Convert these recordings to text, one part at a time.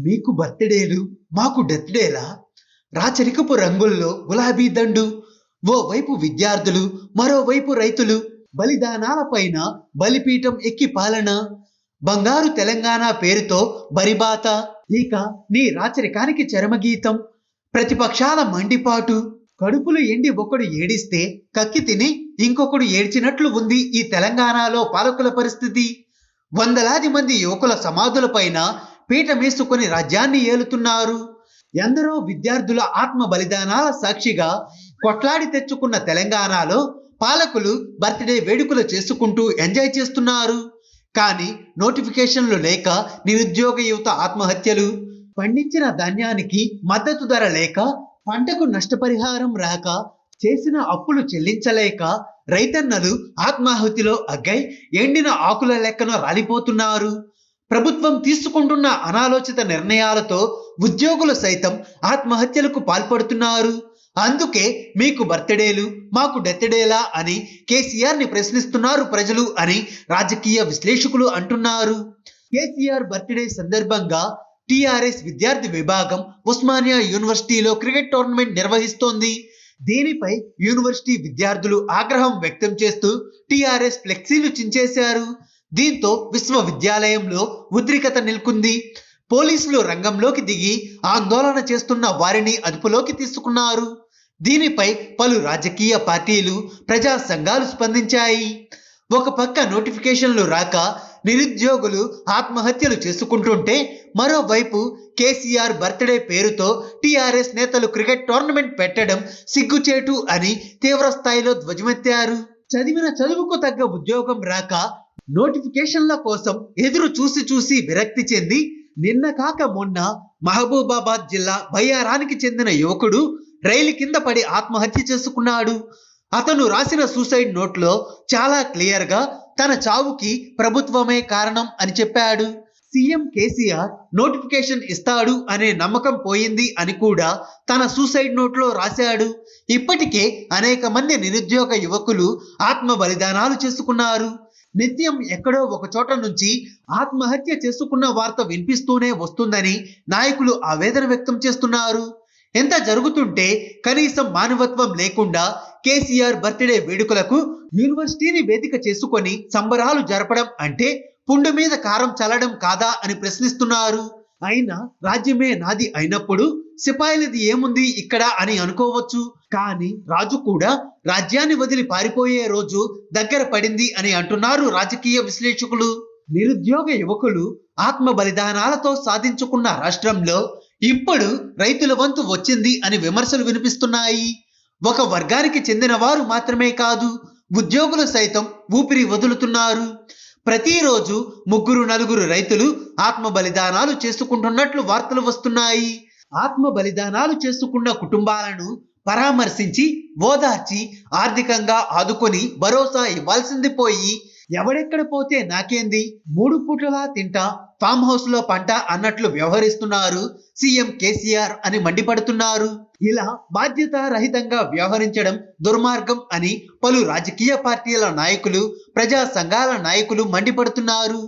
మీకు బర్త్డేలు మాకు డెత్ డేలా? రాచరికపు రంగుల్లో గులాబీ దండు. ఓవైపు విద్యార్థులు, మరోవైపు రైతులు. బలిదానాల పైన బలిపీఠం ఎక్కి పాలన. బంగారు తెలంగాణ పేరుతో బరిబాత. ఇక నీ రాచరికానికి చరమగీతం. ప్రతిపక్షాల మండిపాటు. కడుపులు ఎండి ఒకడు ఏడిస్తే కక్కి తిని ఇంకొకడు ఏడ్చినట్లు ఉంది ఈ తెలంగాణలో పాలకుల పరిస్థితి. వందలాది మంది యువకుల సమాధులపైన పీఠమేసుకొని రాజ్యాన్ని ఏలుతున్నారు. ఎందరో విద్యార్థుల ఆత్మ బలిదానాల సాక్షిగా కొట్లాడి తెచ్చుకున్న తెలంగాణలో పాలకులు బర్త్డే వేడుకలు చేసుకుంటూ ఎంజాయ్ చేస్తున్నారు. కానీ నోటిఫికేషన్లు లేక నిరుద్యోగ యువత ఆత్మహత్యలు. పండించిన ధాన్యానికి మద్దతు ధర లేక, పంటకు నష్టపరిహారం రాక, చేసిన అప్పులు చెల్లించలేక రైతన్నలు ఆత్మాహుతిలో అగ్గై ఎండిన ఆకుల లెక్కన రాలిపోతున్నారు. ప్రభుత్వం తీసుకుంటున్న అనాలోచిత నిర్ణయాలతో ఉద్యోగులు సైతం ఆత్మహత్యలకు పాల్పడుతున్నారు. అందుకే మీకు బర్త్డేలు మాకు డెత్ డేలా అని కేసీఆర్ ని ప్రశ్నిస్తున్నారు ప్రజలు అని రాజకీయ విశ్లేషకులు అంటున్నారు. కేసీఆర్ బర్త్డే సందర్భంగా టిఆర్ఎస్ విద్యార్థి విభాగం ఉస్మానియా యూనివర్సిటీలో క్రికెట్ టోర్నమెంట్ నిర్వహిస్తోంది. దీనిపై యూనివర్సిటీ విద్యార్థులు ఆగ్రహం వ్యక్తం చేస్తూ టిఆర్ఎస్ ఫ్లెక్సీలు చించేశారు. దీంతో విశ్వవిద్యాలయంలో ఉద్రిక్తత నెలకొంది. పోలీసులు రంగంలోకి దిగి ఆందోళన చేస్తున్న వారిని అదుపులోకి తీసుకున్నారు. దీనిపై పలు రాజకీయ పార్టీలు, ప్రజా సంఘాలు స్పందించాయి. ఒక పక్క నోటిఫికేషన్లు రాక నిరుద్యోగులు ఆత్మహత్యలు చేసుకుంటుంటే, మరోవైపు కేసీఆర్ బర్త్డే పేరుతో టిఆర్ఎస్ నేతలు క్రికెట్ టోర్నమెంట్ పెట్టడం సిగ్గుచేటు అని తీవ్ర స్థాయిలో ధ్వజమెత్తారు. చదివిన చదువుకు తగ్గ ఉద్యోగం రాక నోటిఫికేషన్ల కోసం ఎదురు చూసి విరక్తి చెంది నిన్న కాక మొన్న మహబూబాబాద్ జిల్లా బయ్యారానికి చెందిన యువకుడు రైలు కింద పడి ఆత్మహత్య చేసుకున్నాడు. అతను రాసిన సూసైడ్ నోట్లో చాలా క్లియర్ గా తన చావుకి ప్రభుత్వమే కారణం అని చెప్పాడు. సీఎం కేసీఆర్ నోటిఫికేషన్ ఇస్తాడు అనే నమ్మకం పోయింది అని కూడా తన సూసైడ్ నోట్లో రాశాడు. ఇప్పటికే అనేక మంది నిరుద్యోగ యువకులు ఆత్మ బలిదానాలు చేసుకున్నారు. నిత్యం ఎక్కడో ఒక చోట నుంచి ఆత్మహత్య చేసుకున్న వార్త వినిపిస్తూనే వస్తుందని నాయకులు ఆవేదన వ్యక్తం చేస్తున్నారు. ఎంత జరుగుతుంటే కనీసం మానవత్వం లేకుండా కేసీఆర్ బర్త్డే వేడుకలకు యూనివర్సిటీని వేదిక చేసుకొని సంబరాలు జరపడం అంటే పుండు మీద కారం చల్లడం కాదా అని ప్రశ్నిస్తున్నారు. అయినా రాజ్యమే నాది అయినప్పుడు సిపాయిలది ఏముంది ఇక్కడ అని అనుకోవచ్చు. కానీ రాజు కూడా రాజ్యాన్ని వదిలి పారిపోయే రోజు దగ్గర పడింది అని అంటున్నారు రాజకీయ విశ్లేషకులు. నిరుద్యోగ యువకులు ఆత్మ బలిదానాలతో సాధించుకున్న రాష్ట్రంలో ఇప్పుడు రైతుల వంతు వచ్చింది అని విమర్శలు వినిపిస్తున్నాయి. ఒక వర్గానికి చెందిన వారు మాత్రమే కాదు, ఉద్యోగులు సైతం ఊపిరి వదులుతున్నారు. ప్రతిరోజు 3-4 రైతులు ఆత్మ బలిదానాలు చేసుకుంటున్నట్లు వార్తలు వస్తున్నాయి. ఆత్మ బలిదానాలు చేసుకున్న కుటుంబాలను పరామర్శించి ఓదార్చి ఆర్థికంగా ఆదుకొని భరోసా ఇవ్వాల్సింది పోయి ఎవడెక్కడ పోతే నాకేంది, 3 పూటలా తింటా, ఫామ్ హౌస్ లో పంట అన్నట్లు వ్యవహరిస్తున్నారు సీఎం కేసీఆర్ అని మండిపడుతున్నారు. ఇలా బాధ్యత రహితంగా వ్యవహరించడం దుర్మార్గం అని పలు రాజకీయ పార్టీల నాయకులు, ప్రజా సంఘాల నాయకులు మండిపడుతున్నారు.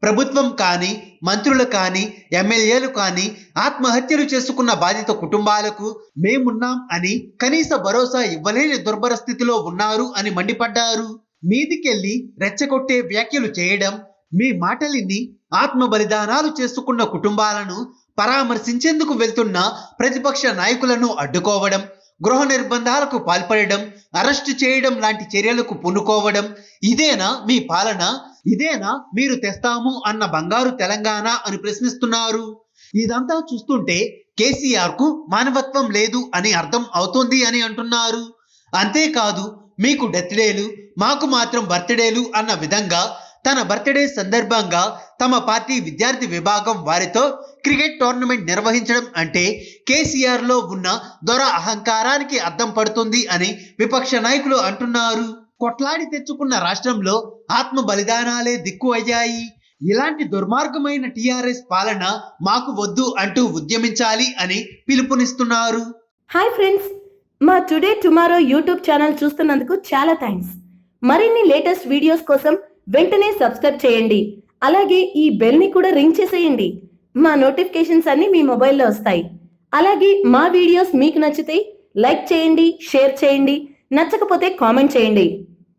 ప్రభుత్వం కానీ, మంత్రులు కానీ, ఎమ్మెల్యేలు కానీ ఆత్మహత్యలు చేసుకున్న బాధిత కుటుంబాలకు మేమున్నాం అని కనీస భరోసా ఇవ్వలేని దుర్భర స్థితిలో ఉన్నారు అని మండిపడ్డారు. మీదికెళ్లి రెచ్చగొట్టే వ్యాఖ్యలు చేయడం, మీ మాటలిని ఆత్మ బలిదానాలు చేసుకున్న కుటుంబాలను పరామర్శించేందుకు వెళ్తున్న ప్రతిపక్ష నాయకులను అడ్డుకోవడం, గృహ నిర్బంధాలకు పాల్పడడం, అరెస్టు చేయడం లాంటి చర్యలకు పూనుకోవడం, ఇదేనా మీ పాలన? ఇదేనా మీరు తెస్తాము అన్న బంగారు తెలంగాణ అని ప్రశ్నిస్తున్నారు. ఇదంతా చూస్తుంటే కేసీఆర్ కు మానవత్వం లేదు అని అర్థం అవుతుంది అని అంటున్నారు. అంతేకాదు, మీకు డెత్ డేలు మాకు మాత్రం బర్త్డేలు అన్న విధంగా తన బర్త్డే సందర్భంగా తమ పార్టీ విద్యార్థి విభాగం వారితో క్రికెట్ టోర్నమెంట్ నిర్వహించడం అంటే కేసీఆర్ లో ఉన్న దొర అహంకారానికి అద్దం పడుతుంది అని విపక్ష నాయకులు అంటున్నారు. కొట్లాడి తెచ్చుకున్న రాష్ట్రంలో ఆత్మ బలిదానాలే దిక్కు అయ్యాయి. ఇలాంటి దుర్మార్గమైన టిఆర్ఎస్ పాలన మాకు వద్దు అంటూ ఉద్యమించాలి అని పిలుపునిస్తున్నారు. హాయ్ ఫ్రెండ్స్, మా టుడే టుమారో యూట్యూబ్ ఛానల్ చూస్తున్నందుకు చాలా థ్యాంక్స్. మరిన్ని లేటెస్ట్ వీడియోస్ కోసం వెంటనే సబ్స్క్రైబ్ చేయండి. అలాగే ఈ బెల్ ని కూడా రింగ్ చేసేయండి. మా నోటిఫికేషన్స్ అన్ని మీ మొబైల్లో వస్తాయి. అలాగే మా వీడియోస్ మీకు నచ్చితే లైక్ చేయండి, షేర్ చేయండి, నచ్చకపోతే కామెంట్ చేయండి.